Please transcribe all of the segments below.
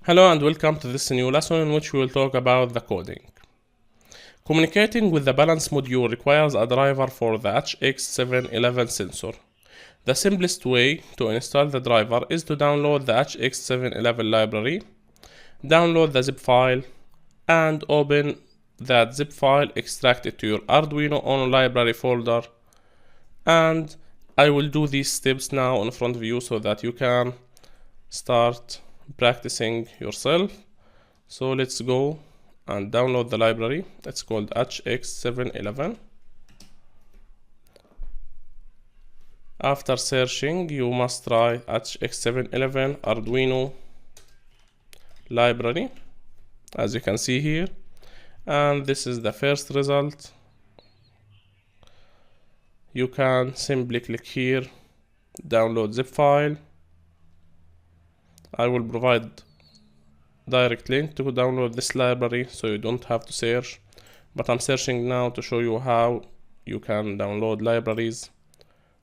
Hello and welcome to this new lesson in which we will talk about the coding. Communicating with the balance module requires a driver for the Hx711 sensor. The simplest way to install the driver is to download the Hx711 library, download the zip file, and open that zip file, extract it to your Arduino on library folder, and I will do these steps now in front of you so that you can start practicing yourself. So let's go and download the library. It's called Hx711. After searching, you must write Hx711 Arduino library, as you can see here, and this is the first result. You can simply click here, download zip file. I will provide direct link to download this library so you don't have to search, but I'm searching now to show you how you can download libraries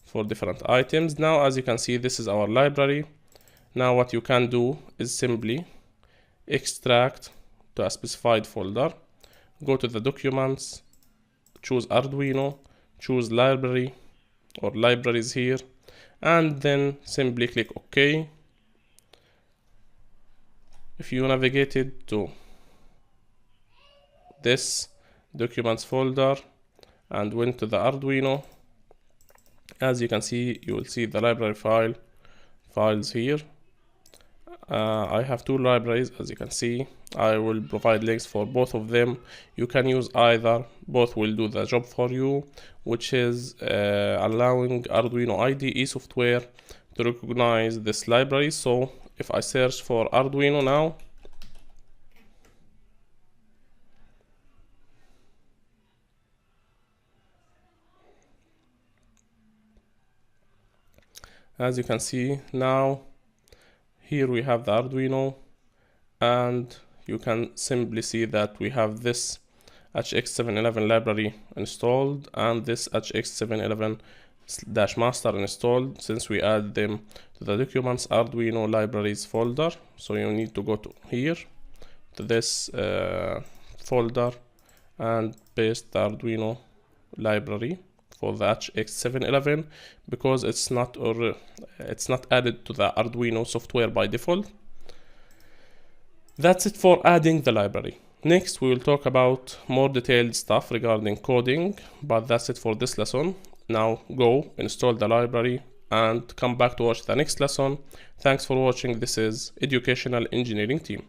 for different items. Now, as you can see, this is our library. Now what you can do is simply extract to a specified folder, go to the documents, choose Arduino, choose library or libraries here, and then simply click OK. If you navigated to this documents folder and went to the Arduino, as you can see, you will see the library files here. I have two libraries, as you can see. I will provide links for both of them. You can use either, both will do the job for you, which is allowing Arduino IDE software to recognize this library. So if I search for Arduino now, as you can see now, here we have the Arduino, and you can simply see that we have this Hx711 library installed and this Hx711-master installed, since we add them to the documents Arduino libraries folder. So you need to go to here to this folder and paste the Arduino library for the Hx711, because it's not added to the Arduino software by default. That's it for adding the library. Next, we will talk about more detailed stuff regarding coding, but that's it for this lesson. Now go install the library and come back to watch the next lesson. Thanks for watching. This is Educational Engineering Team.